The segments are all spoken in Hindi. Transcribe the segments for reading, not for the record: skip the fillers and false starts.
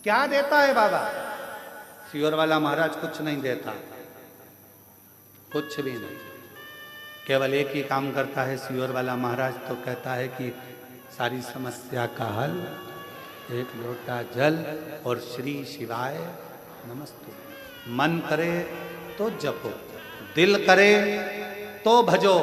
क्या देता है बाबा? सियोर वाला महाराज कुछ नहीं देता, कुछ भी नहीं। केवल एक ही काम करता है सियोर वाला महाराज, तो कहता है कि सारी समस्या का हल एक लोटा जल और श्री शिवाय नमस्तु। मन करे तो जपो, दिल करे तो भजो,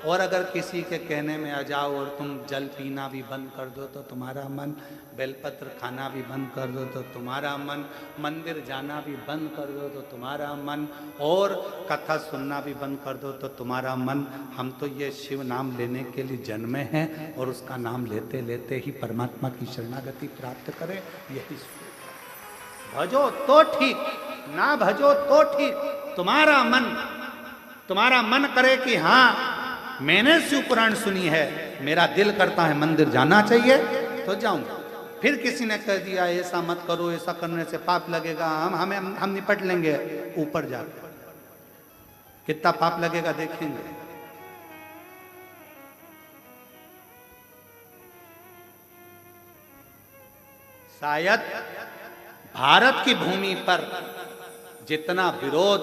और अगर किसी के कहने में आ जाओ और तुम जल पीना भी बंद कर दो तो तुम्हारा मन, बेलपत्र खाना भी बंद कर दो तो तुम्हारा मन, मंदिर जाना भी बंद कर दो तो तुम्हारा मन, और कथा सुनना भी बंद कर दो तो तुम्हारा मन, हम तो ये शिव नाम लेने के लिए जन्मे हैं और उसका नाम लेते लेते ही परमात्मा की शरणागति प्राप्त करें, यही भजो तो ठीक, ना भजो तो ठीक। तुम्हारा मन करे कि हाँ मैंने शिव पुराण सुनी है, मेरा दिल करता है मंदिर जाना चाहिए तो जाऊंगा। फिर किसी ने कह दिया ऐसा मत करो, ऐसा करने से पाप लगेगा, हम निपट लेंगे, ऊपर जाकर कितना पाप लगेगा देखेंगे। शायद भारत की भूमि पर जितना विरोध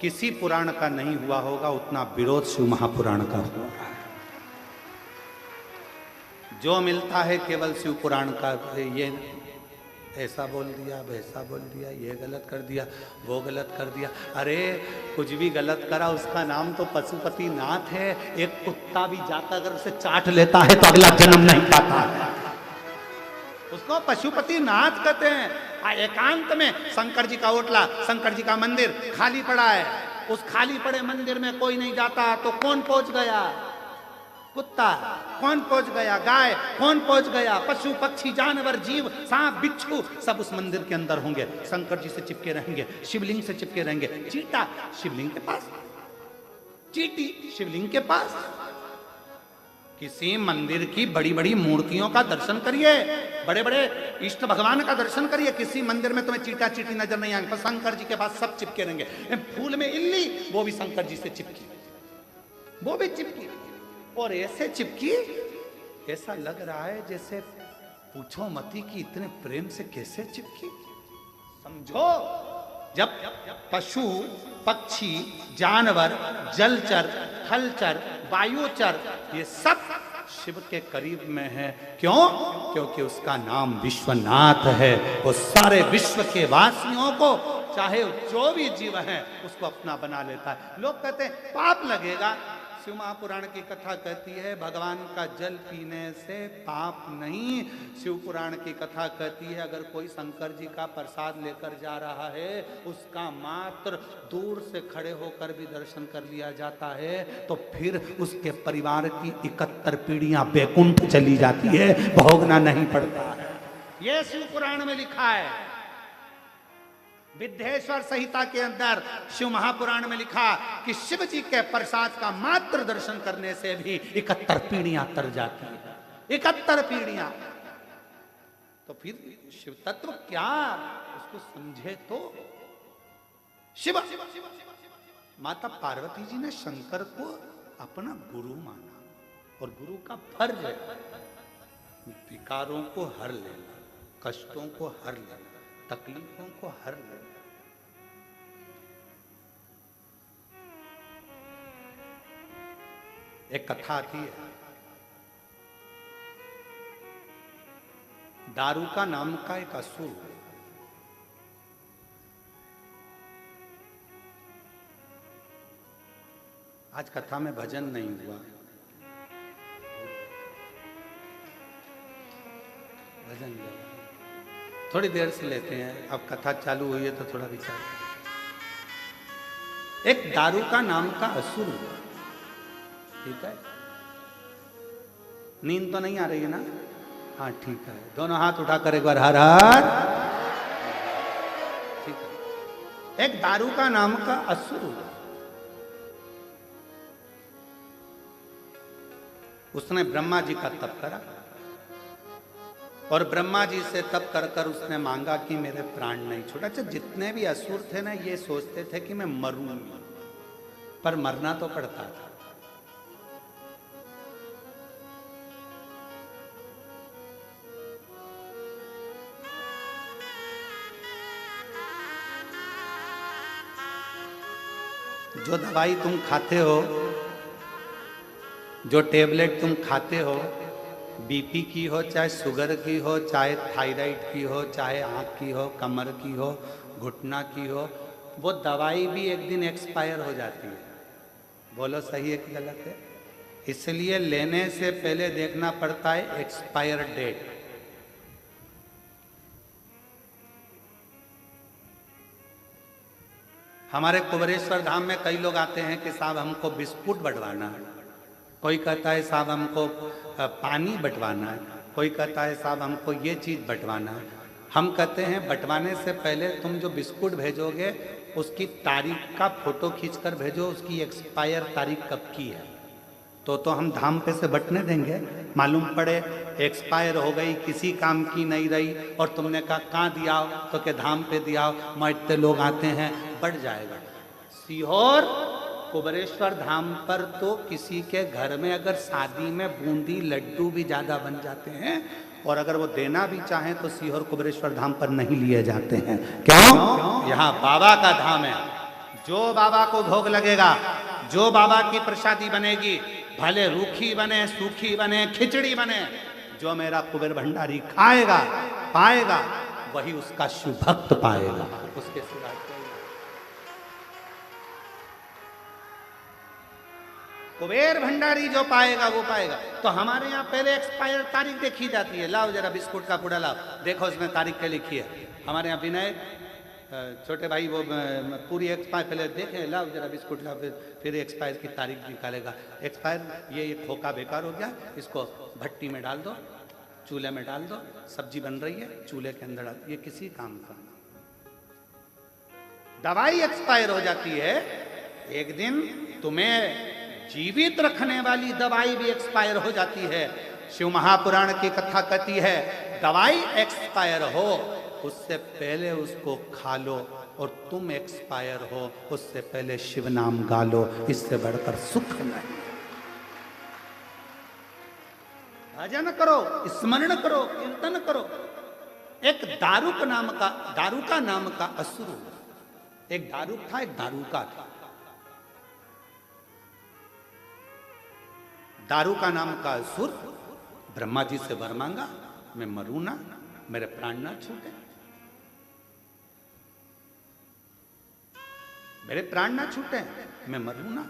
किसी पुराण का नहीं हुआ होगा, उतना विरोध शिव महापुराण का हुआ है। जो मिलता है केवल शिव पुराण का, ये ऐसा बोल दिया, वैसा बोल दिया, ये गलत कर दिया, वो गलत कर दिया। अरे कुछ भी गलत करा, उसका नाम तो पशुपति नाथ है। एक कुत्ता भी जाकर अगर उसे चाट लेता है तो अगला जन्म नहीं पाता है, उसको पशुपति नाथ कहते हैं। एकांत में शंकर जी का ओटला, शंकर जी का मंदिर खाली पड़ा है, उस खाली पड़े मंदिर में कोई नहीं जाता तो कौन पहुंच गया? कुत्ता। कौन पहुंच गया? गाय। कौन पहुंच गया? पशु पक्षी जानवर जीव सांप बिच्छू सब उस मंदिर के अंदर होंगे, शंकर जी से चिपके रहेंगे, शिवलिंग से चिपके रहेंगे। चीटा शिवलिंग के पास, चीटी शिवलिंग के पास। किसी मंदिर की बड़ी बड़ी मूर्तियों का दर्शन करिए, बड़े बड़े इष्ट भगवान का दर्शन करिए, किसी मंदिर में तुम्हें चीटा चीटी नजर नहीं आएंगे, पर शंकर जी के पास सब चिपके रहेंगे। फूल में इल्ली, वो भी शंकर जी से चिपकी, वो भी चिपकी, और ऐसे चिपकी ऐसा लग रहा है जैसे पूछो मती कि इतने प्रेम से कैसे चिपकी। समझो, जब पशु पक्षी जानवर जलचर थलचर वायुचर ये सब शिव के करीब में है, क्यों? क्योंकि उसका नाम विश्वनाथ है। वो सारे विश्व के वासियों को, चाहे जो भी जीव है, उसको अपना बना लेता है। लोग कहते हैं पाप लगेगा, शिव महापुराण की कथा कहती है भगवान का जल पीने से पाप नहीं। शिव पुराण की कथा कहती है अगर कोई शंकर जी का प्रसाद लेकर जा रहा है, उसका मात्र दूर से खड़े होकर भी दर्शन कर लिया जाता है, तो फिर उसके परिवार की 71 पीढ़ियां बैकुंठ चली जाती है, भोगना नहीं पड़ता है। यह शिव पुराण में लिखा है। विद्येश्वर संहिता के अंदर शिव महापुराण में लिखा कि शिव जी के प्रसाद का मात्र दर्शन करने से भी 71 पीढ़ियां तर जाती है, 71 पीढ़ियां। तो फिर शिव तत्व क्या, उसको समझे तो। शिव माता पार्वती जी ने शंकर को अपना गुरु माना, और गुरु का फर्ज है विकारों को हर लेना, कष्टों को हर लेना, तकलीफों को हर लेना। एक कथा आती है, दारूका नाम का एक असुर, आज कथा में भजन नहीं हुआ, भजन थोड़ी देर से लेते हैं, अब कथा चालू हुई है तो थोड़ा विचार। एक दारूका नाम का असुर, ठीक है, नींद तो नहीं आ रही है ना? हाँ ठीक है, दोनों हाथ उठाकर एक बार हर हर, ठीक है। एक दारूका नाम का असुर हुआ, उसने ब्रह्मा जी का तप करा, और ब्रह्मा जी से तप कर कर उसने मांगा कि मेरे प्राण नहीं छोड़ा। अच्छा, जितने भी असुर थे ना, ये सोचते थे कि मैं मरूं, पर मरना तो पड़ता था। जो दवाई तुम खाते हो, जो टेबलेट तुम खाते हो, बीपी की हो, चाहे शुगर की हो, चाहे थायराइड की हो, चाहे आँख की हो, कमर की हो, घुटना की हो, वो दवाई भी एक दिन एक्सपायर हो जाती है। बोलो सही है कि गलत है? इसलिए लेने से पहले देखना पड़ता है एक्सपायर डेट। हमारे कुबेरेश्वर धाम में कई लोग आते हैं कि साहब हमको बिस्कुट बंटवाना है, कोई कहता है साहब हमको पानी बंटवाना है, कोई कहता है साहब हमको ये चीज़ बंटवाना है। हम कहते हैं बंटवाने से पहले तुम जो बिस्कुट भेजोगे उसकी तारीख का फोटो खींचकर भेजो, उसकी एक्सपायर तारीख कब की है, तो हम धाम पे से बंटने देंगे। मालूम पड़े एक्सपायर हो गई, किसी काम की नहीं रही, और तुमने कहा कहाँ दिया हो, तो के धाम पे दिया हो, मैं इतने लोग आते हैं, बढ़ जाएगा। सीहोर कुबेरेश्वर धाम पर तो किसी के घर में अगर शादी में बूंदी लड्डू भी ज़्यादा बन जाते हैं, और अगर वो देना भी चाहें तो सीहोर कुबेरेश्वर धाम पर नहीं लिए जाते हैं। क्यों? यहाँ बाबा का धाम है। जो बाबा को भोग लगेगा, जो बाबा की प्रसादी बनेगी, भले रूखी बने, सूखी बने, खिचड़ी बने, जो मेरा कुबेर भंडारी खाएगा पाएगा वही उसका शुभ भक्त पाएगा, उसके सिवा कुबेर भंडारी जो पाएगा वो पाएगा। तो हमारे यहाँ पहले एक्सपायर तारीख देखी जाती है। लाओ जरा बिस्कुट का पुड़ा लाओ, देखो उसमें तारीख क्या लिखी है। हमारे यहाँ विनय छोटे भाई वो पूरी एक्सपायर पहले देखें, लाओ जरा बिस्कुट लाओ, फिर एक्सपायर की तारीख निकालेगा। एक्सपायर ये खोखा बेकार हो गया, इसको भट्टी में डाल दो, चूल्हे में डाल दो, सब्जी बन रही है चूल्हे के अंदर डाल, ये किसी काम का। दवाई एक्सपायर हो जाती है, एक दिन तुम्हें जीवित रखने वाली दवाई भी एक्सपायर हो जाती है। शिव महापुराण की कथा कहती है दवाई एक्सपायर हो उससे पहले उसको खा लो, और तुम एक्सपायर हो उससे पहले शिव नाम गा लो, इससे बढ़कर सुख नहीं। भजन करो, स्मरण करो, कीर्तन करो। एक दारुक नाम का, दारुका नाम का असुर, एक दारुक था, एक दारुका था। दारुका नाम का असुर ब्रह्मा जी से वर मांगा, मैं मरूं ना, मेरे प्राण ना छूटे, मेरे प्राण ना छूटे, मैं मरूं ना।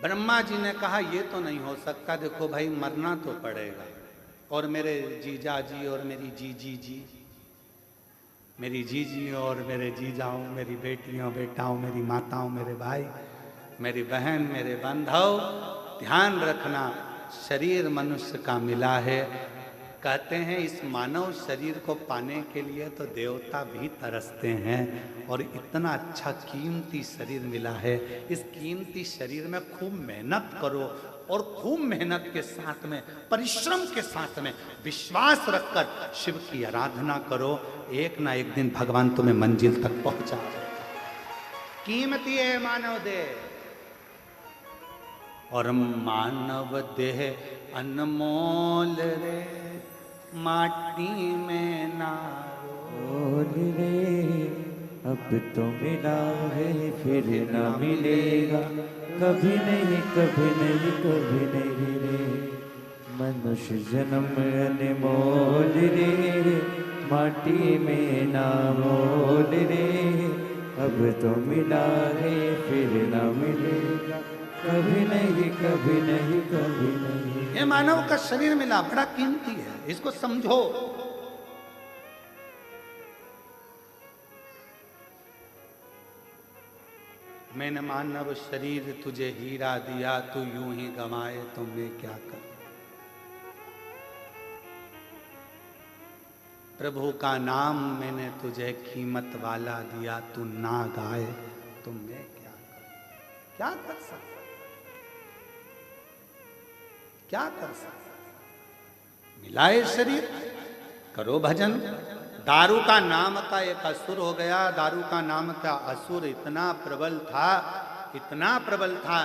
ब्रह्मा जी ने कहा ये तो नहीं हो सकता, देखो भाई मरना तो पड़ेगा, और मेरे जीजा जी और मेरी जीजी जी, मेरी जीजी और मेरे जीजाओं, मेरी बेटियों बेटाओं, मेरी माताओं, मेरे भाई, मेरी बहन, मेरे बंधव, ध्यान रखना शरीर मनुष्य का मिला है। कहते हैं इस मानव शरीर को पाने के लिए तो देवता भी तरसते हैं, और इतना अच्छा कीमती शरीर मिला है। इस कीमती शरीर में खूब मेहनत करो, और खूब मेहनत के साथ में, परिश्रम के साथ में, विश्वास रखकर शिव की आराधना करो। एक ना एक दिन भगवान तुम्हें मंजिल तक पहुंचा देगा। कीमती है मानव देह, और मानव देह अनमोल रे, माटी में ना रोल रे। अब तो मिला है फिर ना मिलेगा, कभी नहीं कभी नहीं कभी नहीं रे। मनुष्य जन्म अनमोल रे, माटी में ना मोल रे। अब तो मिला है फिर ना मिलेगा, कभी नहीं कभी नहीं कभी नहीं। ये मानव का शरीर मिला, बड़ा कीमती है, इसको समझो। मैंने मानव शरीर तुझे हीरा दिया, तू यूं ही गंवाए तो मैं क्या करूं। प्रभु का नाम मैंने तुझे कीमत वाला दिया, तू ना गाए तो मैं क्या करूं। क्या कर सकता, क्या कर सकता। मिलाए शरीर, करो भजन। दारू का नाम का एक असुर हो गया। दारू का नाम का असुर इतना प्रबल था, इतना प्रबल था,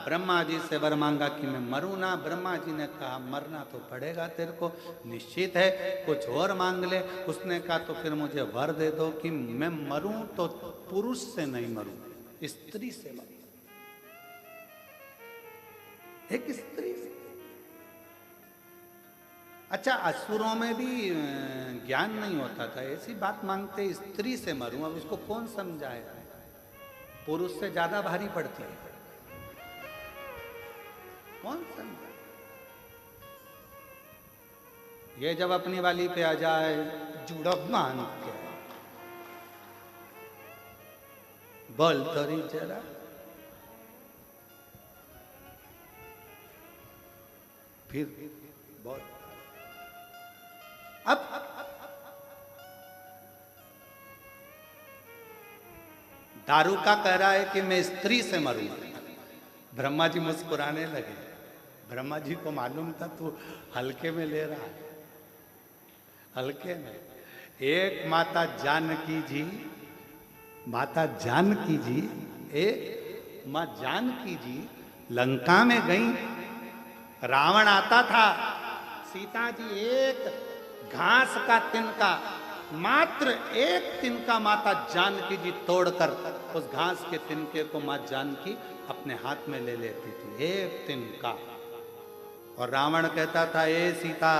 ब्रह्मा जी से वर मांगा कि मैं मरूं ना। ब्रह्मा जी ने कहा मरना तो पड़ेगा तेरे को, निश्चित है, कुछ और मांग ले। उसने कहा तो फिर मुझे वर दे दो कि मैं मरूं तो पुरुष से नहीं मरूं, स्त्री से मरूं, एक स्त्री से। अच्छा, असुरों में भी ज्ञान नहीं होता था, ऐसी बात मांगते स्त्री से मरूं। अब उसको कौन समझाए, पुरुष से ज्यादा भारी पड़ती है, कौन समझाए। ये जब अपनी वाली पे आ जाए जुड़ब मान के बोल तोरी जरा, फिर बोल। अब दारू का कह रहा है कि मैं स्त्री से मरूंगा। ब्रह्मा जी मुस्कुराने लगे। ब्रह्मा जी को मालूम था तू हल्के में ले रहा है, हल्के में। एक माता जानकी जी, माता जानकी जी, एक माँ जानकी जी लंका में गई, रावण आता था, सीता जी एक घास का तिनका, मात्र एक तिनका माता जानकी जी तोड़कर उस घास के तिनके को माँ जानकी अपने हाथ में ले लेती थी, एक तिनका। और रावण कहता था, ए सीता,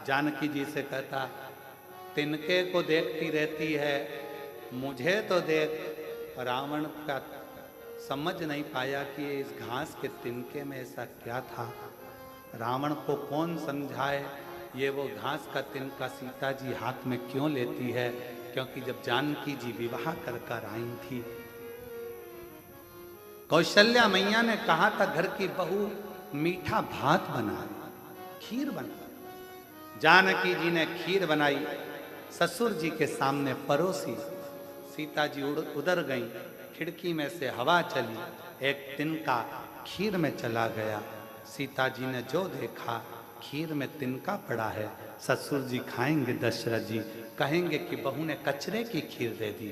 जानकी जी से कहता, तिनके को देखती रहती है, मुझे तो देख। रावण का समझ नहीं पाया कि इस घास के तिनके में ऐसा क्या था। रावण को कौन समझाए ये वो घास का तिनका सीता जी हाथ में क्यों लेती है, क्योंकि जब जानकी जी विवाह कर कर आई थी, कौशल्या मैया ने कहा था घर की बहू मीठा भात बनाए, खीर बना। जानकी जी ने खीर बनाई, ससुर जी के सामने परोसी। सीता जी उधर गई, खिड़की में से हवा चली, एक तिनका खीर में चला गया। सीता जी ने जो देखा, खीर में तिनका पड़ा है। ससुर जी खाएंगे, दशरथ जी कहेंगे कि बहू ने कचरे की खीर दे दी,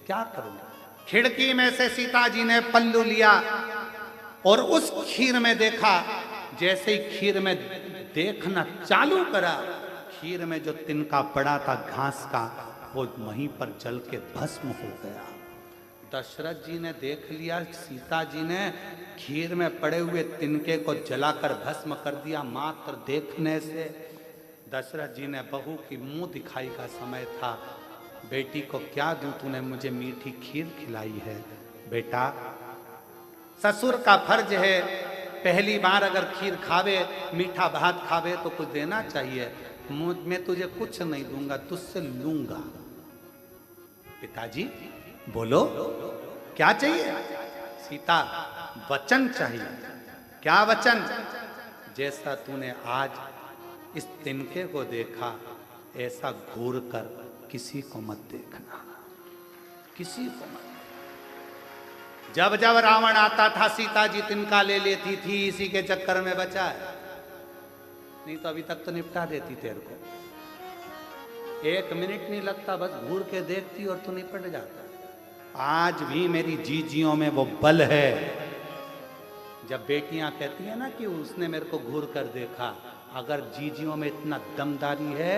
क्या करूं। खिड़की में से सीता जी ने पल्लू लिया और उस खीर में देखा। जैसे ही खीर में देखना चालू करा, खीर में जो तिनका पड़ा था घास का, वो वहीं पर जल के भस्म हो गया। दशरथ जी ने देख लिया, सीता जी ने खीर में पड़े हुए तिनके को जलाकर भस्म कर दिया। मात्र देखने से दशरथ जी ने, बहू की मुंह दिखाई का समय था, बेटी को क्या दूं, तूने मुझे मीठी खीर खिलाई है। बेटा, ससुर का फर्ज है, पहली बार अगर खीर खावे, मीठा भात खावे तो कुछ देना चाहिए। मैं तुझे कुछ नहीं दूंगा, तुझसे लूंगा। पिताजी बोलो क्या चाहिए। सीता, वचन चाहिए। क्या वचन। जैसा तूने आज इस तिनके को देखा, ऐसा घूर कर किसी को मत देखना, किसी को मत। जब जब रावण आता था, सीता जी तिनका ले लेती थी, इसी के चक्कर में बचा है, नहीं तो अभी तक तो निपटा देती तेरे को। 1 मिनट नहीं लगता, बस घूर के देखती और तू निपट जाता। आज भी मेरी जीजियों में वो बल है। जब बेटियां कहती है ना कि उसने मेरे को घूर कर देखा, अगर जीजियों में इतना दमदारी है,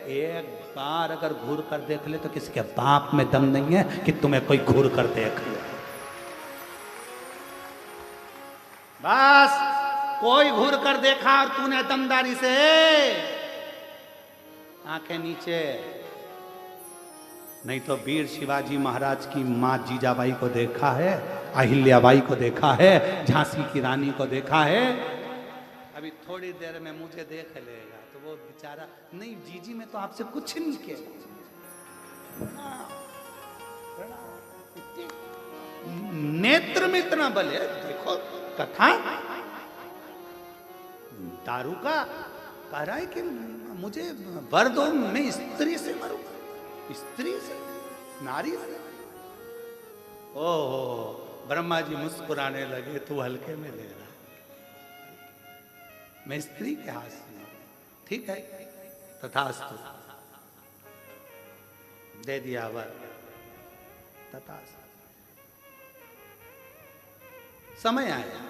एक बार अगर घूर कर देख ले तो किसी के बाप में दम नहीं है कि तुम्हें कोई घूर कर देख ले। बस कोई घूर कर देखा और तूने दमदारी से आंखें नीचे। नहीं तो वीर शिवाजी महाराज की माँ जीजाबाई को देखा है, अहिल्याबाई को देखा है, झांसी की रानी को देखा है। अभी थोड़ी देर में मुझे देख लेगा तो वो बेचारा, नहीं जीजी में तो आपसे कुछ नहीं किया। नेत्र में इतना बल है, देखो कथा। दारू का कह रहा है कि मुझे वर दो, मैं स्त्री से मरूं, स्त्री से, नारी से। ओहो, ब्रह्मा जी मुस्कुराने लगे, तू हल्के में ले रहा, मैं स्त्री के हाथ से। ठीक है, तथास्तु, दे दिया वर, तथास्तु। समय आया,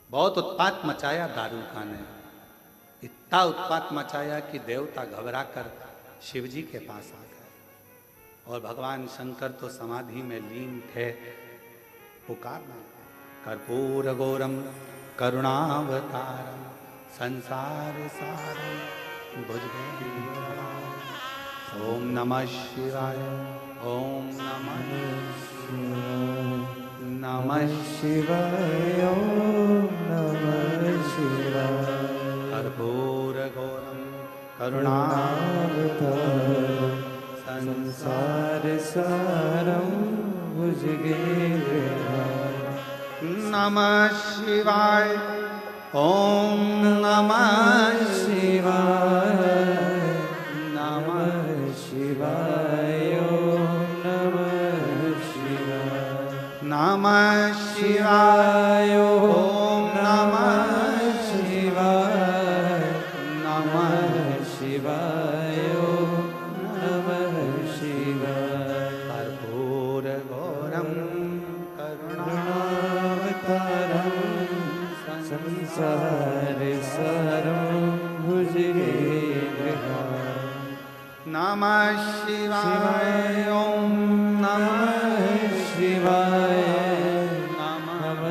बहुत उत्पात मचाया दारूका ने, इतना उत्पात मचाया कि देवता घबरा कर शिव जी के पास आ गए और भगवान शंकर तो समाधि में लीन थे। पुकारना, कर्पूर गौरम करुणावतारम संसार सारम भुजगेन्द्रहारम। ओम नमः शिवाय, ओम नमः नमः शिवाय, ओम नमः शिवाय। कर्पूर गौरम करुणावतारम संसार सारम भुजगेन्द्रहारम। नमः शिवाय, ओम नमः शिवाय, नमः शिवाय, ओम नमः शिवाय। नमः शिवाय, ओम नमः शिवाय, नमः शिवाय, ओम नमः शिवाय। कर्पूर गौरम संसार सारं भुजगेन्द्रहारं। नमः शिवाय, ओम नमः शिवाय, नमः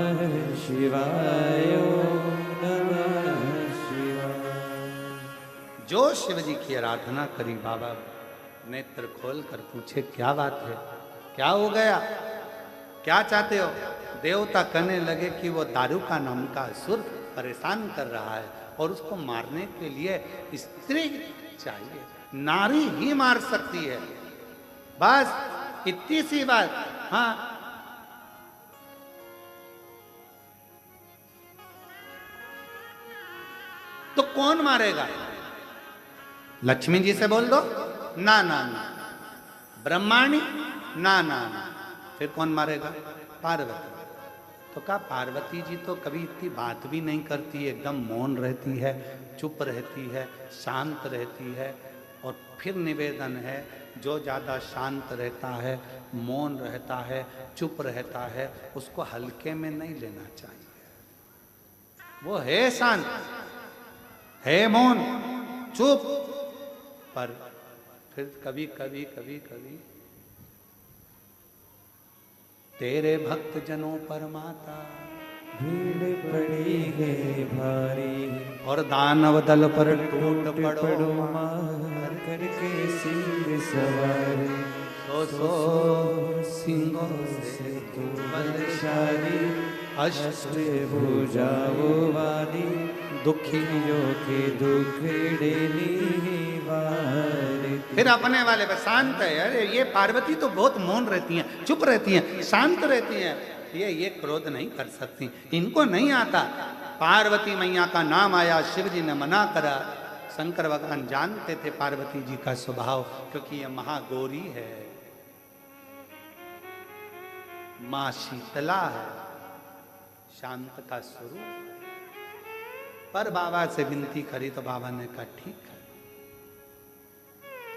शिवाय, ओम नमः शिवाय। जो शिव जी की आराधना करी बाबा नेत्र खोल कर पूछे क्या बात है, क्या हो गया, क्या चाहते हो? देवता कहने लगे कि वो दारूका नाम का असुर परेशान कर रहा है और उसको मारने के लिए स्त्री चाहिए, नारी ही मार सकती है, बस इतनी सी बात। हाँ, तो कौन मारेगा? लक्ष्मी जी से बोल दो। ना ना ना। ब्रह्माणी? ना ना ना। फिर कौन मारेगा? पार्वती। तो कहा पार्वती जी तो कभी इतनी बात भी नहीं करती, एकदम मौन रहती है, चुप रहती है, शांत रहती है। और फिर निवेदन है, जो ज़्यादा शांत रहता है, मौन रहता है, चुप रहता है, उसको हल्के में नहीं लेना चाहिए। वो है शांत, है मौन, चुप, पर फिर कभी कभी कभी कभी तेरे भक्त जनों पर माता भीड़ पड़ी है भारी, और दानव दल पर टूट पड़ो मार करके सिंह सवार। सो सो सिंहों से तू बलशाली, अष्ट भुजाओं वाली, दुखियों के दुख डेली वार। फिर अपने वाले पर शांत है। अरे ये पार्वती तो बहुत मौन रहती हैं, चुप रहती हैं, शांत रहती हैं, ये क्रोध नहीं कर सकती, इनको नहीं आता। पार्वती मैया का नाम आया, शिव जी ने मना करा। शंकर भगवान जानते थे पार्वती जी का स्वभाव, क्योंकि ये महागौरी है, मां शीतला है, शांत का स्वरूप। पर बाबा से विनती करी तो बाबा ने कहा ठीक है,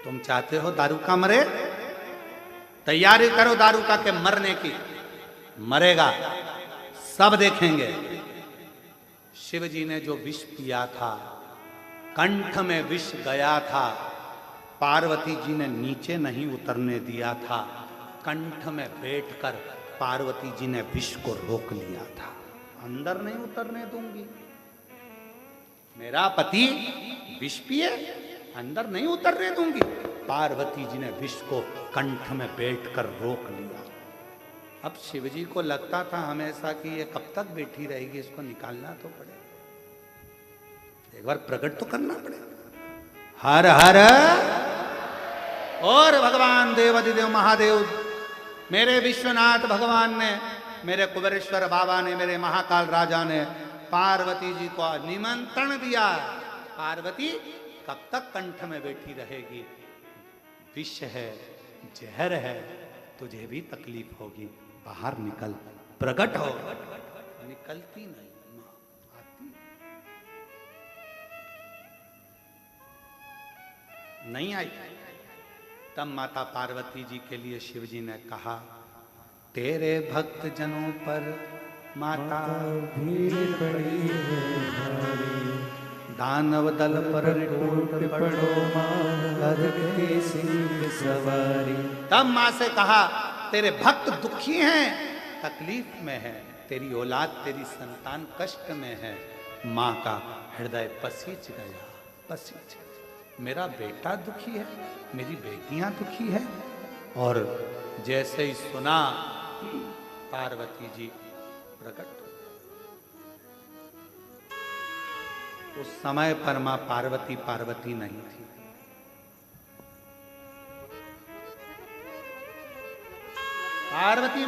तुम चाहते हो दारूका मरे, तैयारी करो दारूका के मरने की। मरेगा, सब देखेंगे। शिव जी ने जो विष पिया था, कंठ में विष गया था, पार्वती जी ने नीचे नहीं उतरने दिया था, कंठ में बैठकर पार्वती जी ने विष को रोक लिया था। अंदर नहीं उतरने दूंगी, मेरा पति विष पिए, अंदर नहीं उतरने दूंगी। पार्वती जी ने विष को कंठ में बैठकर रोक लिया। अब शिव जी को लगता था हमेशा कि ये कब तक बैठी रहेगी, इसको निकालना तो पड़ेगा, एक बार प्रकट तो करना पड़ेगा। हर हर। और भगवान देवाधिदेव महादेव, मेरे विश्वनाथ भगवान ने, मेरे कुबेरेश्वर बाबा ने, मेरे महाकाल राजा ने पार्वती जी को निमंत्रण दिया। पार्वती कब तक कंठ में बैठी रहेगी, विष है, जहर है, तुझे भी तकलीफ होगी, बाहर निकल, प्रकट हो। निकलती नहीं, आती नहीं आई। तब माता पार्वती जी के लिए शिव जी ने कहा, तेरे भक्त जनों पर माता भीड़ पड़ी है भारी, दानव दल पर टूट पड़ो कर के सिंह सवारी। तब माँ से कहा तेरे भक्त दुखी हैं, तकलीफ में है, तेरी औलाद तेरी संतान कष्ट में है। माँ का हृदय पसीज गया, पसीज। मेरा बेटा दुखी है, मेरी बेटियां दुखी है। और जैसे ही सुना पार्वती जी प्रकट। उस समय पर मां पार्वती पार्वती नहीं थी। पार्वती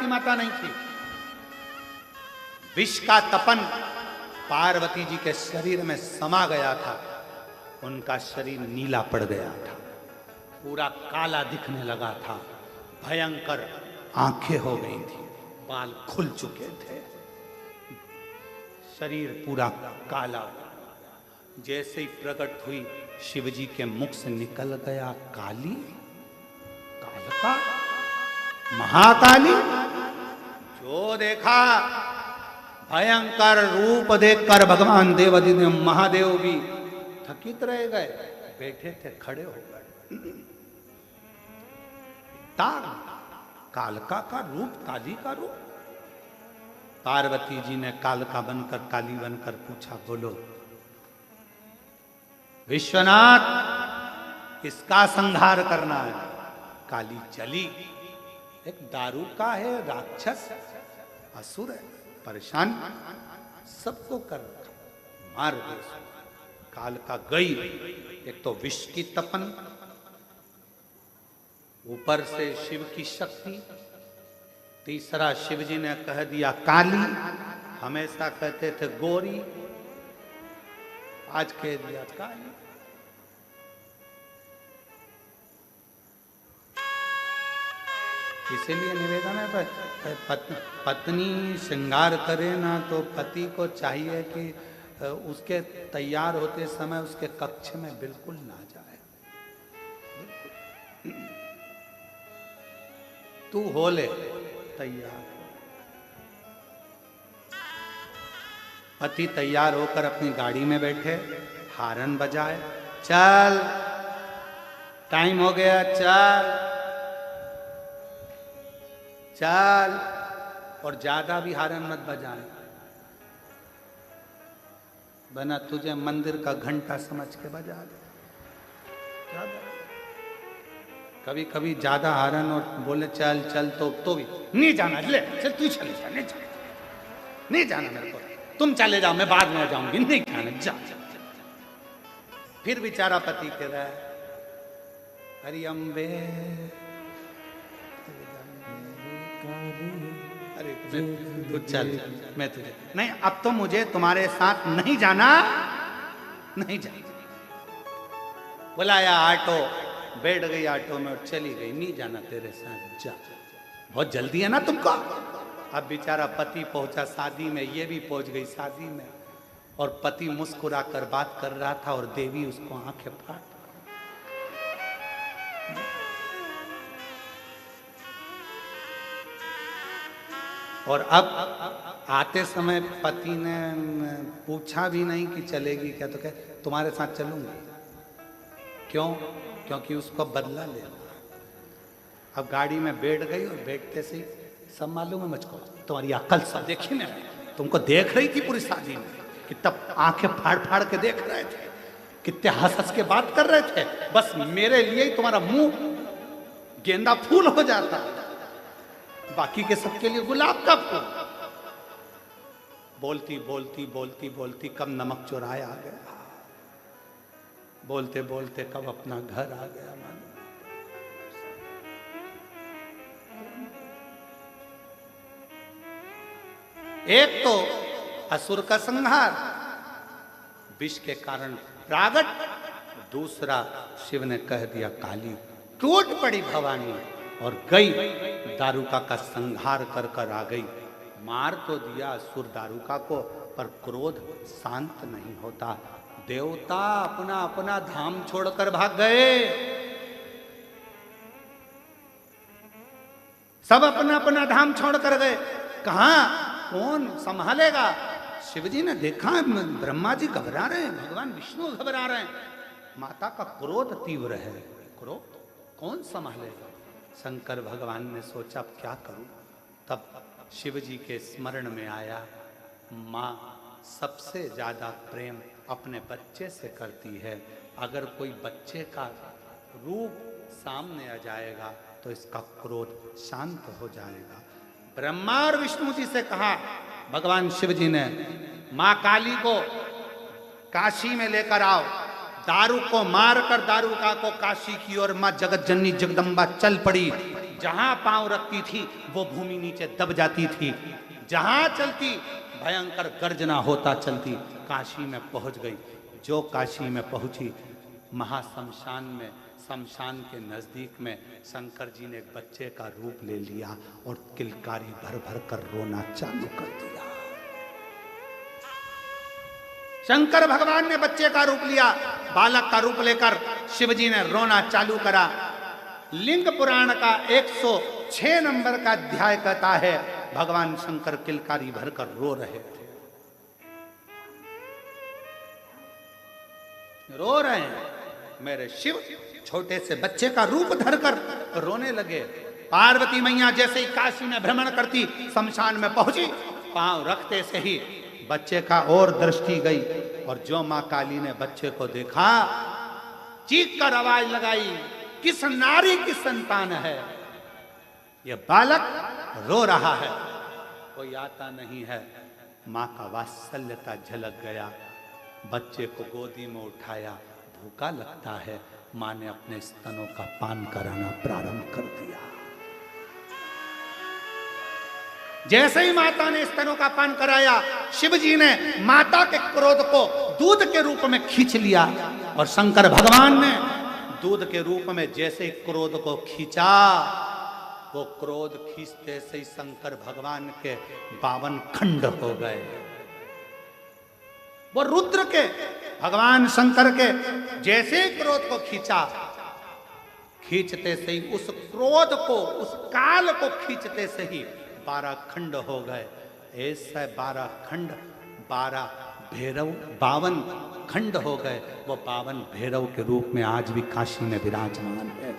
माता नहीं थी। विष का तपन पार्वती जी के शरीर में समा गया था। उनका शरीर नीला पड़ गया था, पूरा काला दिखने लगा था, भयंकर आंखें हो गई थी, बाल खुल चुके थे, शरीर पूरा काला। जैसे ही प्रकट हुई शिवजी के मुख से निकल गया काली, कालका, महाकाली। जो देखा भयंकर रूप देखकर भगवान देवादिदेव महादेव भी थकित रह गए, बैठे थे खड़े हो गए। कालका का रूप, काली का रूप। पार्वती जी ने कालका बनकर, काली बनकर पूछा, बोलो विश्वनाथ, इसका संहार करना है। काली चली। एक दारू का है, राक्षस असुर है, परेशान, सबको कर रखा, मार दे। कालका गई। एक तो विष की तपन, ऊपर से शिव की शक्ति, तीसरा शिवजी ने कह दिया काली, हमेशा कहते थे गोरी, आज कह दिया काली। इसीलिए निवेदन है, पत्नी श्रृंगार करे ना तो पति को चाहिए कि उसके तैयार होते समय उसके कक्ष में बिल्कुल ना जाए। तू हो ले तैयार। पति तैयार होकर अपनी गाड़ी में बैठे, हारन बजाए, चल टाइम हो गया, चल चल। और ज्यादा भी हारन मत बजाए, बना तुझे मंदिर का घंटा समझ के बजा दे। कभी कभी ज्यादा हारन और बोले चल चल तो भी नहीं जाना, ले चल तू चले जा, नहीं जाना मेरे को, तुम चले जाओ, मैं बाद में जाऊंगी, नहीं जाना, जा। फिर बेचारा पति कह रहा है, हरि अम्बे, अरे तू चल, मैं तुझे नहीं, अब तो मुझे तुम्हारे साथ नहीं जाना, नहीं जाना। बुलाया ऑटो, बैठ गई ऑटो में और चली गई, नहीं जाना तेरे साथ, जा, बहुत जल्दी है ना तुमको। अब बेचारा पति पहुंचा शादी में, ये भी पहुंच गई शादी में, और पति मुस्कुरा कर बात कर रहा था और देवी उसको आंखें फाड़। और अब आते समय पति ने पूछा भी नहीं कि चलेगी क्या, तो कहे तुम्हारे साथ चलूंगा। क्यों? क्योंकि उसको बदला लेना। अब गाड़ी में बैठ गई और बैठते से ही सब मालूम है मुझको, तुम्हारी अकल सब देखी ना, तुमको देख रही थी पूरी शादी में, कि तब आंखें फाड़ फाड़ के देख रहे थे, कितने हंस हंस के बात कर रहे थे, बस मेरे लिए ही तुम्हारा मुंह गेंदा फूल हो जाता, बाकी के सबके लिए गुलाब का फूल। बोलती बोलती बोलती बोलती कब नमक चुराया आ गया, बोलते बोलते कब अपना घर आ गया। मान एक तो असुर का संहार, विष के कारण प्रागट, दूसरा शिव ने कह दिया काली, टूट पड़ी भवानी और गई, दारुका का संहार कर कर आ गई। मार तो दिया असुर दारुका को, पर क्रोध शांत नहीं होता। देवता अपना अपना धाम छोड़कर भाग गए, सब अपना अपना धाम छोड़कर गए। कहां? कौन संभालेगा? शिव जी ने देखा ब्रह्मा जी घबरा रहे हैं, भगवान विष्णु घबरा रहे हैं, माता का क्रोध तीव्र है, क्रोध कौन संभालेगा? शंकर भगवान ने सोचा अब क्या करूं? तब शिव जी के स्मरण में आया, माँ सबसे ज्यादा प्रेम अपने बच्चे से करती है, अगर कोई बच्चे का रूप सामने आ जाएगा तो इसका क्रोध शांत हो जाएगा। ब्रह्मा और विष्णु जी से कहा भगवान शिव जी ने, माँ काली को काशी में लेकर आओ, दारू को मारकर दारुका को काशी की ओर माँ जगत जननी जगदम्बा चल पड़ी। जहां पांव रखती थी वो भूमि नीचे दब जाती थी, जहां चलती भयंकर गर्जना होता चलती। काशी में पहुंच गई। जो काशी में पहुंची, महाशमशान में, शमशान के नजदीक में शंकर जी ने एक बच्चे का रूप ले लिया और किलकारी भर भर कर रोना चालू कर दिया। शंकर भगवान ने बच्चे का रूप लिया, बालक का रूप लेकर शिव जी ने रोना चालू करा। लिंग पुराण का 106 नंबर का अध्याय कहता है, भगवान शंकर किलकारी भरकर रो रहे थे, रो रहे हैं। मेरे शिव छोटे से बच्चे का रूप धरकर रोने लगे। पार्वती मैया जैसे ही काशी में भ्रमण करती, शमशान में पहुंची, पांव रखते से ही बच्चे का और दृष्टि गई, और जो मां काली ने बच्चे को देखा, चीख कर आवाज लगाई, किस नारी की संतान है यह बालक? रो रहा है, कोई आता नहीं है। मां का वात्सल्यता झलक गया, बच्चे को गोदी में उठाया, भूखा लगता है, मां ने अपने स्तनों का पान कराना प्रारंभ कर दिया। जैसे ही माता ने स्तनों का पान कराया, शिव जी ने माता के क्रोध को दूध के रूप में खींच लिया, और शंकर भगवान ने दूध के रूप में जैसे ही क्रोध को खींचा, वो क्रोध खींचते से ही शंकर भगवान के 52 खंड हो गए। वो रुद्र के, भगवान शंकर के जैसे ही क्रोध को खींचा, खींचते से ही उस क्रोध को, उस काल को खींचते से ही 12 खंड हो गए। ऐसे 12 खंड, 12 भैरव, 52 खंड हो गए। वो 52 भैरव के रूप में आज भी काशी में विराजमान है।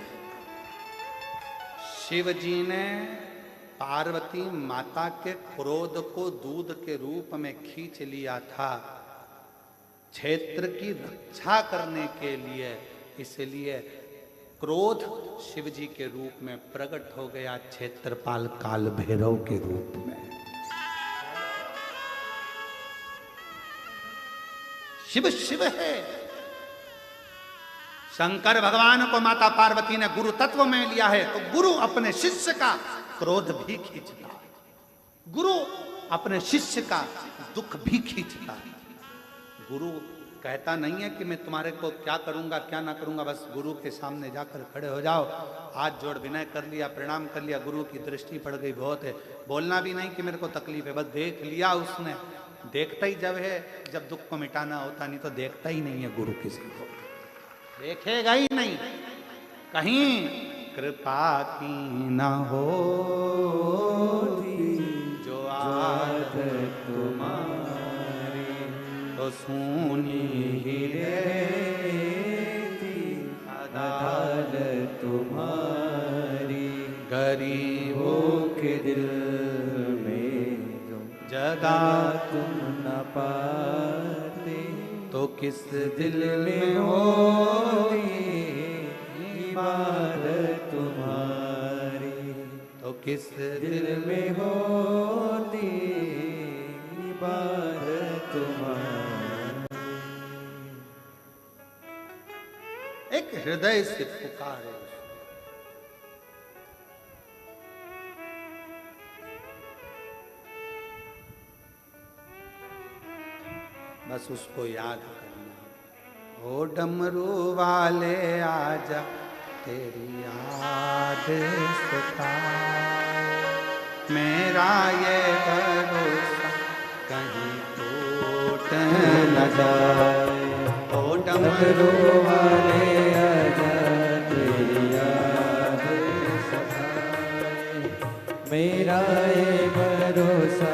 शिव जी ने पार्वती माता के क्रोध को दूध के रूप में खींच लिया था, क्षेत्र की रक्षा करने के लिए। इसलिए क्रोध शिव जी के रूप में प्रकट हो गया, क्षेत्रपाल काल भैरव के रूप में। शिव शिव है। शंकर भगवान को माता पार्वती ने गुरु तत्व में लिया है, तो गुरु अपने शिष्य का क्रोध भी खींचता है, गुरु अपने शिष्य का दुख भी खींचता है। गुरु कहता नहीं है कि मैं तुम्हारे को क्या करूंगा क्या ना करूंगा, बस गुरु के सामने जाकर खड़े हो जाओ, हाथ जोड़ विनय कर लिया, प्रणाम कर लिया, गुरु की दृष्टि पड़ गई, बहुत है। बोलना भी नहीं कि मेरे को तकलीफ है, बस देख लिया उसने। देखता ही जब है जब दुख को मिटाना होता, नहीं तो देखता ही नहीं है गुरु किसी को, देखेगा ही नहीं। कहीं कृपा की न हो जो आदत तुम्हारी, तो सुनी ही रहती अदालत तुम्हारी। गरीबों के दिल में जगा तुम न पाते, तो किस दिल में होती इबादत तुम्हारी, तो किस दिल में होती इबादत तुम्हारी। एक हृदय से पुकारे, बस उसको याद करना। ओ डमरू वाले आजा, तेरी याद सताए, मेरा ये भरोसा कहीं टूट न जाए। ओ डमरू वाले आजा, तेरी याद सताए, मेरा ये भरोसा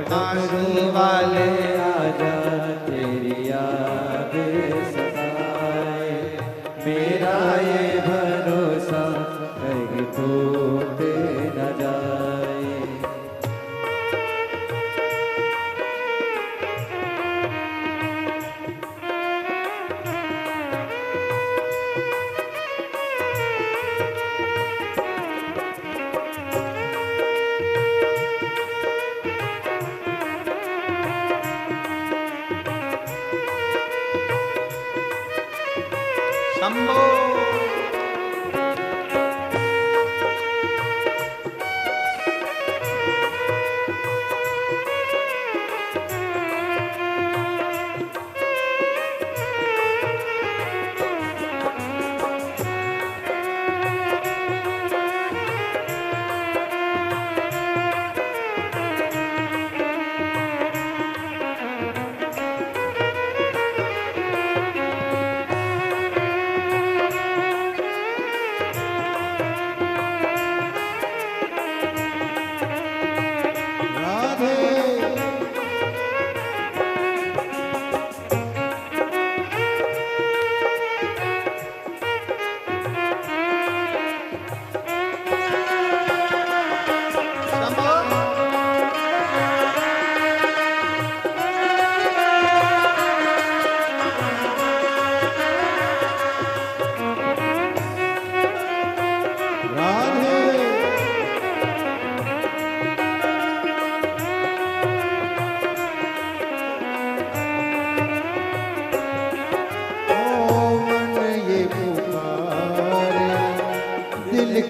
काशी वाले आजा तेरी याद सताए, मेरा ये भरोसा कहीं टूट न जाए। शंभो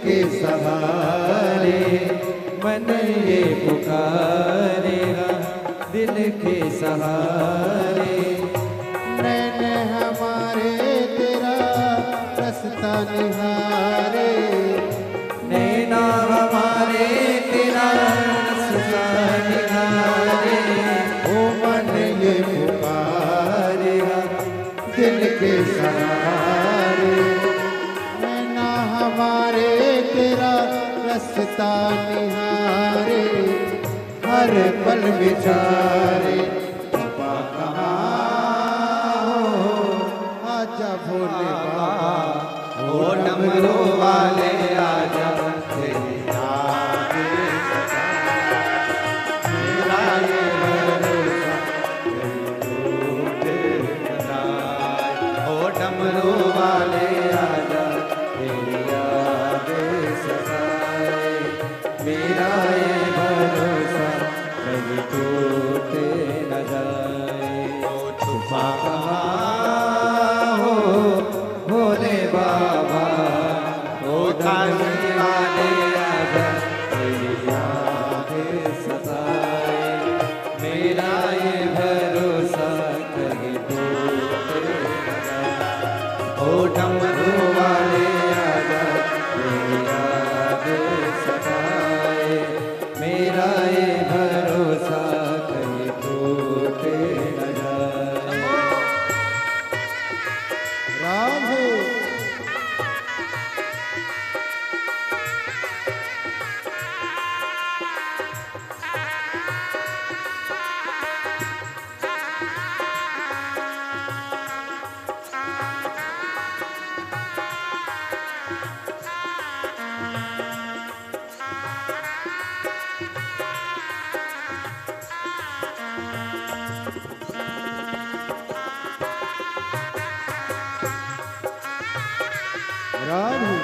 के सहारे, मन ये पुकारेगा दिल के सहारे। नैन हमारे तेरा रास्ता निहारे, नैना हमारे तेरा रास्ता निहारे। ओ मन ये पुकारेगा दिल के सहारे, नैना हमारे तेरा रास्ता निहारे। हर पल विचारे बाबा कहाँ हो, आजा भोले बाबा ओ डमरू वाले आजा तेरी याद सताए, मेरा ये भरोसा कहीं टूट न जाए। ओ डमरू वाले आजा तेरी याद सताए, मेरा ये भरोसा कहीं टूट न जाए। ओ छुपा कहाँ हो भोले बाबा, ओ काशी वाले आजा तेरी याद सताए, मेरा ये भरोसा कहीं टूट न जाए। ओ डमरू वाले आजा तेरी याद सताए, मेरा ये भरोसा कहीं टूट न जाए। राधे राधे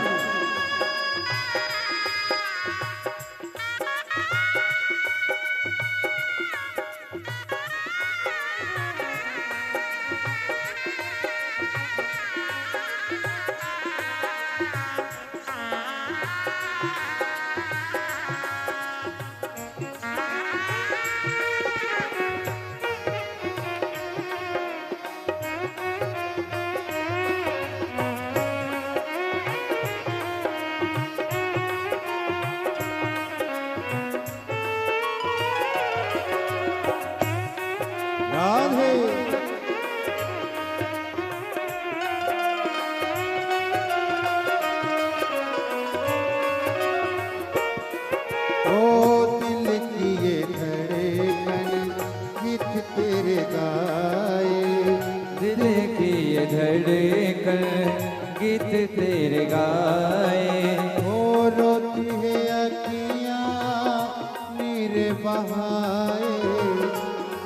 नीर बहाए,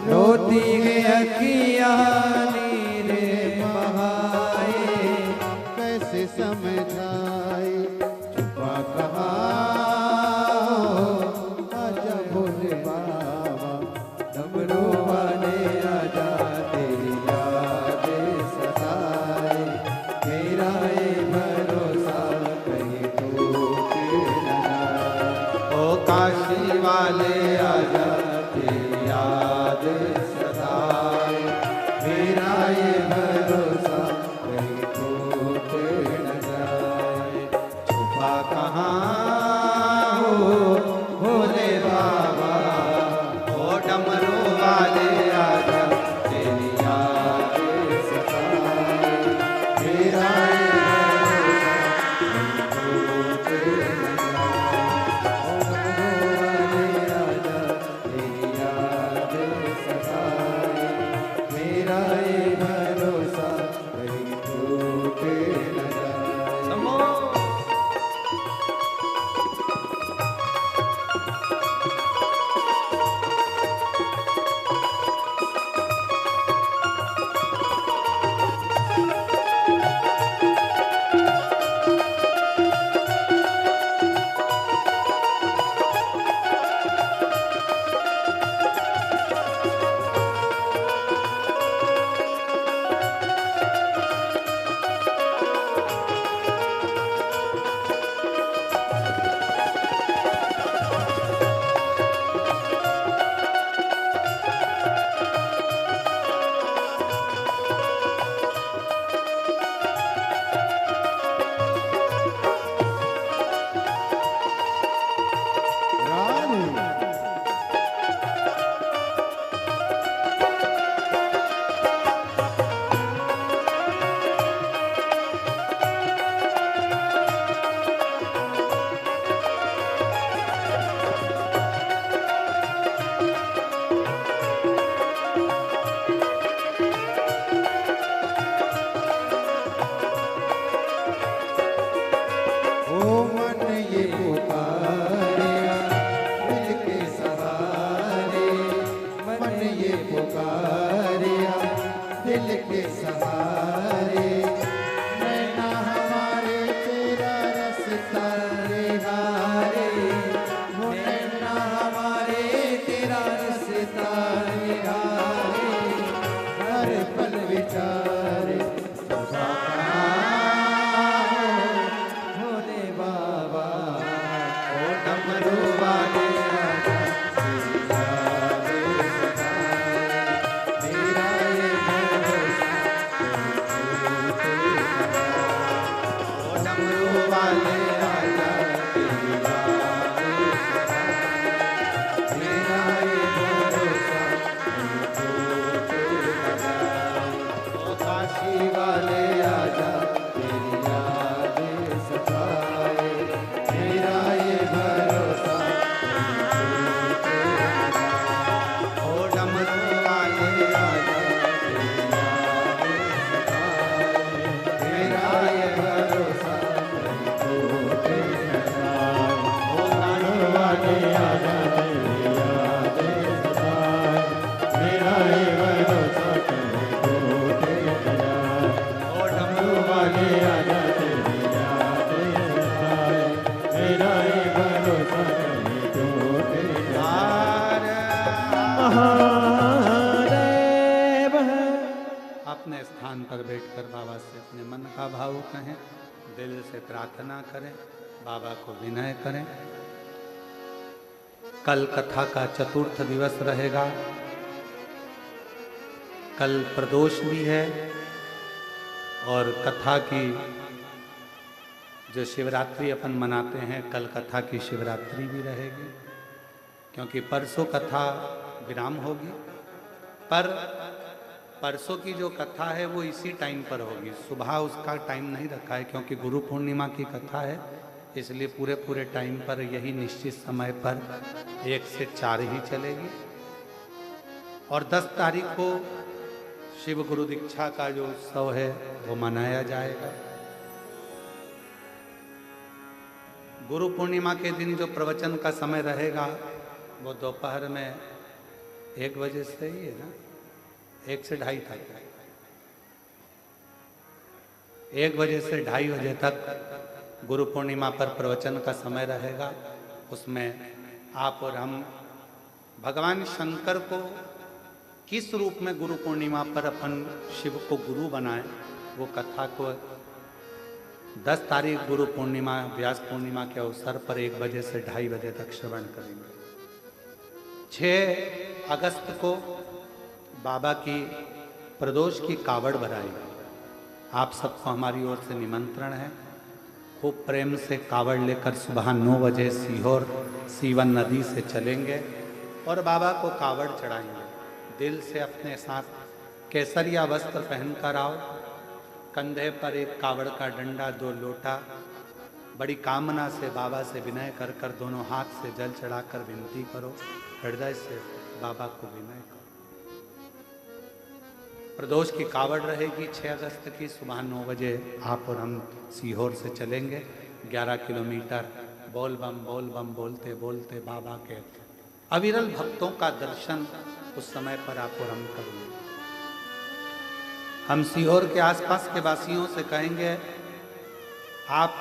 रोती है अखियाँ नीरे बहाए, कैसे समझाए छुपा कहाँ आजा भोले बाबा, डमरू वाले आजा तेरी याद सताए, मेरा ये भरोसा कहीं टूट न जाए। ओ काशी वाले आजा तेरी याद सताए, मेरा ये भरोसा कहीं टूट न जाए। छुपा कहाँ हो भोले बाबा, ओ डमरू वाले आजा तेरी याद सताए, मेरा ये मेरा ये भरोसा कहीं टूट न जाए। समो राधे ओ मन ये पुकारे दिल के सहारे, मन ये पुकारे दिल के सहारे, नैना हमारे तेरा रास्ता निहारे, वो नैना हमारे तेरा रास्ता निहारे, हर पल विचारे भोले बाबा ओ डमरू वाले आजा मेरा ये भरोसा ओ डमरू वाले आजा तेरी याद मेरा ये भरोसा ओ काशी वाले आजा तेरी याद सताए, मेरा ये भरोसा ओ डमरू वाले आजा मेरा ये भरोसा ओ काशी वाले आजा ओ डमरू वाले आजा महादेव। अपने स्थान पर बैठकर बाबा से अपने मन का भाव कहें, दिल से प्रार्थना करें, बाबा को विनय करें। कल कथा का चतुर्थ दिवस रहेगा, कल प्रदोष भी है और कथा की जो शिवरात्रि अपन मनाते हैं, कल कथा की शिवरात्रि भी रहेगी, क्योंकि परसों कथा विराम होगी। पर परसों की जो कथा है वो इसी टाइम पर होगी, सुबह उसका टाइम नहीं रखा है, क्योंकि गुरु पूर्णिमा की कथा है, इसलिए पूरे पूरे टाइम पर यही निश्चित समय पर 1 से 4 ही चलेगी। और 10 तारीख को शिव गुरु दीक्षा का जो उत्सव है वो मनाया जाएगा। गुरु पूर्णिमा के दिन जो प्रवचन का समय रहेगा वो दोपहर में 1 बजे से ही है ना, 1 से 2:30 तक, 1 बजे से 2:30 बजे तक गुरु पूर्णिमा पर प्रवचन का समय रहेगा। उसमें आप और हम भगवान शंकर को किस रूप में गुरु पूर्णिमा पर अपन शिव को गुरु बनाएं, वो कथा को 10 तारीख गुरु पूर्णिमा व्यास पूर्णिमा के अवसर पर 1 बजे से 2:30 बजे तक श्रवण करेंगे। 6 अगस्त को बाबा की प्रदोष की कावड़ भराएगी। आप सबको हमारी ओर से निमंत्रण है। खूब प्रेम से कावड़ लेकर सुबह 9 बजे सीहोर सीवन नदी से चलेंगे और बाबा को कावड़ चढ़ाएंगे। दिल से अपने साथ केसरिया वस्त्र पहनकर आओ, कंधे पर एक कावड़ का डंडा, 2 लोटा, बड़ी कामना से बाबा से विनय कर कर दोनों हाथ से जल चढ़ाकर विनती करो, हृदय से बाबा को विनय करो। प्रदोष की कावड़ रहेगी 6 अगस्त की सुबह 9 बजे। आप और हम सीहोर से चलेंगे 11 किलोमीटर। बोल बम बोलते बोलते बाबा के अविरल भक्तों का दर्शन उस समय पर आप और हम करेंगे। हम सीहोर के आसपास के वासियों से कहेंगे, आप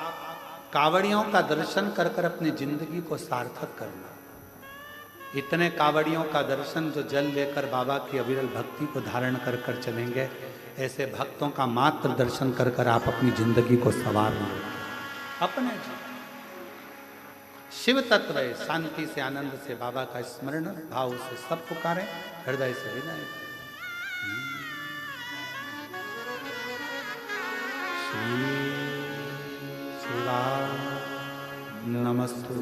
कावड़ियों का दर्शन कर कर अपनी जिंदगी को सार्थक करना। इतने कावड़ियों का दर्शन जो जल लेकर बाबा की अविरल भक्ति को धारण कर कर चलेंगे, ऐसे भक्तों का मात्र दर्शन कर कर आप अपनी जिंदगी को संवार लेंगे। अपने शिव तत्व है, शांति से आनंद से बाबा का स्मरण भाव से सब पुकारें, हृदय से विनय। श्री शिवा नमस्तु,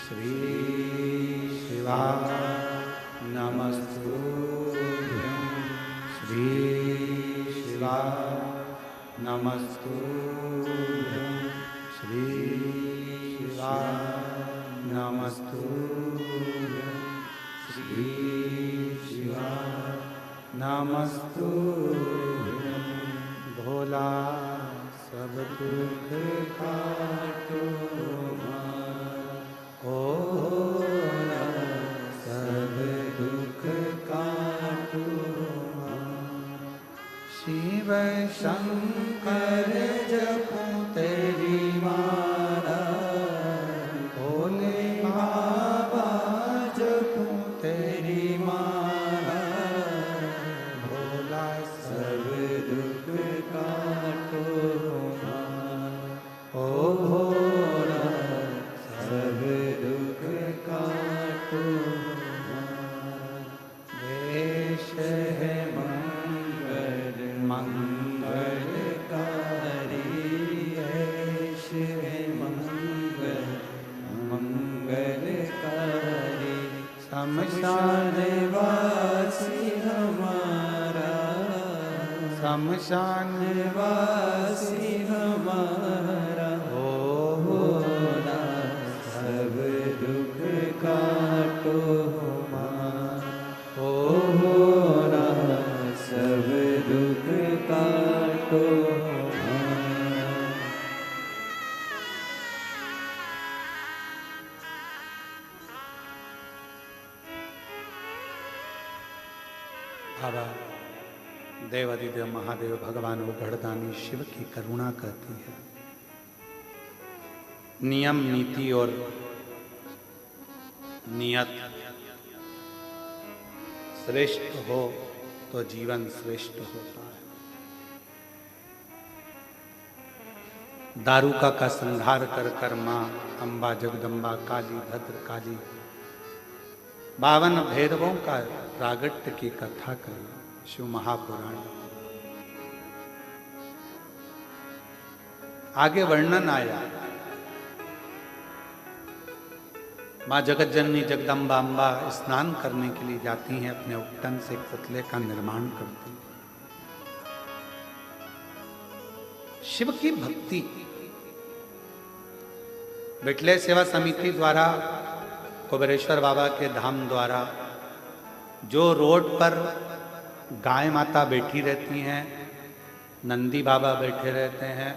श्री शिवा नमस्तु, श्री शिवा नमस्तु, श्री शिवा नमस्तु, श्री शिवा नमस्तु। भोला सब दुख काटो, भोला सब दुख काटो। शिव शंकर जपो तेरी माला, भोले बाबा जपो तेरी माला। भोला सब दुख काटो, ओ भोला सब दुख काटो। देश है मंगल मंगलकारी, देश है मंगल मंगलकारी। शमशान वासी हमारा, शमशान वासी हमारा। ओ भोला सब दुख काटो हमारा, ओ भोला सब दुख काटो हमारा। बाबा देवादिदेव महादेव भगवान उघड़दानी शिव की करुणा कहती है, नियम नीति और नियत श्रेष्ठ हो तो जीवन श्रेष्ठ होता है। दारुका का संहार कर कर मां अम्बा जगदम्बा काली भद्र काली 52 भैरवों का प्रागट्य की कथा करी शिव महापुराण। आगे वर्णन आया, मां जगत जननी जगदम्बा अम्बा स्नान करने के लिए जाती हैं, अपने उपटन से एक पुतले का निर्माण करती हैं। शिव की भक्ति बिटले सेवा समिति द्वारा, कुबेरेश्वर बाबा के धाम द्वारा, जो रोड पर गाय माता बैठी रहती हैं, नंदी बाबा बैठे रहते हैं,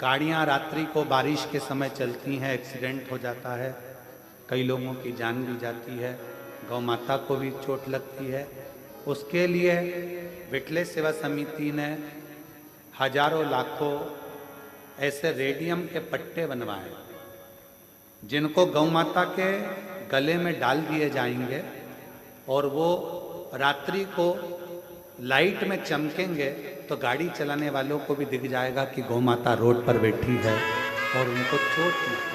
गाड़ियां रात्रि को बारिश के समय चलती हैं, एक्सीडेंट हो जाता है, कई लोगों की जान भी जाती है, गौ माता को भी चोट लगती है। उसके लिए विठले सेवा समिति ने हजारों लाखों ऐसे रेडियम के पट्टे बनवाए जिनको गौ माता के गले में डाल दिए जाएंगे और वो रात्रि को लाइट में चमकेंगे तो गाड़ी चलाने वालों को भी दिख जाएगा कि गौ माता रोड पर बैठी है और उनको चोट नहीं।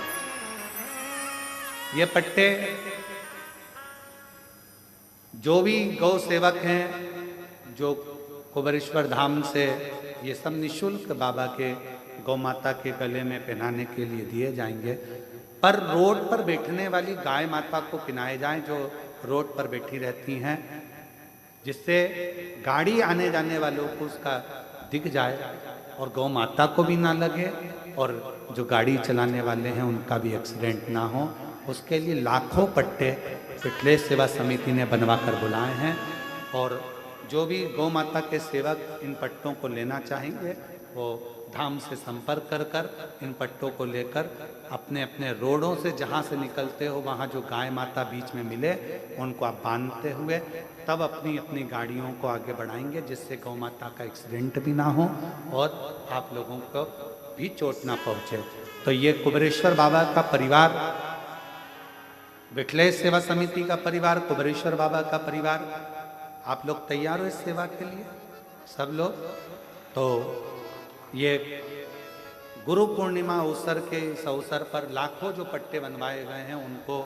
ये पट्टे जो भी गौ सेवक हैं, जो कुबेरेश्वर धाम से, ये सब निशुल्क बाबा के गौ माता के गले में पहनाने के लिए दिए जाएंगे। पर रोड पर बैठने वाली गाय माता को पहनाए जाएं जो रोड पर बैठी रहती हैं, जिससे गाड़ी आने जाने वालों को उसका दिख जाए और गौ माता को भी ना लगे और जो गाड़ी चलाने वाले हैं उनका भी एक्सीडेंट ना हो। उसके लिए लाखों पट्टे विठले सेवा समिति ने बनवा कर बुलाए हैं और जो भी गौ माता के सेवक इन पट्टों को लेना चाहेंगे वो धाम से संपर्क कर कर इन पट्टों को लेकर अपने अपने रोडों से जहाँ से निकलते हो वहाँ जो गाय माता बीच में मिले उनको आप बांधते हुए तब अपनी अपनी गाड़ियों को आगे बढ़ाएंगे, जिससे गौ माता का एक्सीडेंट भी ना हो और आप लोगों को भी चोट ना पहुँचे। तो ये कुबेरेश्वर बाबा का परिवार, विठले सेवा समिति का परिवार, कुबेरेश्वर बाबा का परिवार, आप लोग तैयार हो इस सेवा के लिए सब लोग? तो ये गुरु पूर्णिमा अवसर के इस अवसर पर लाखों जो पट्टे बनवाए गए हैं उनको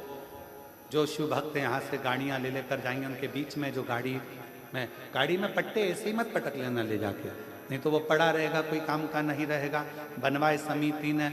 जो शिव भक्त यहाँ से गाड़ियाँ ले लेकर जाएंगे उनके बीच में जो गाड़ी में पट्टे ऐसे ही मत पटक लेना ले जाके, नहीं तो वो पड़ा रहेगा, कोई काम का नहीं रहेगा। बनवाए समिति ने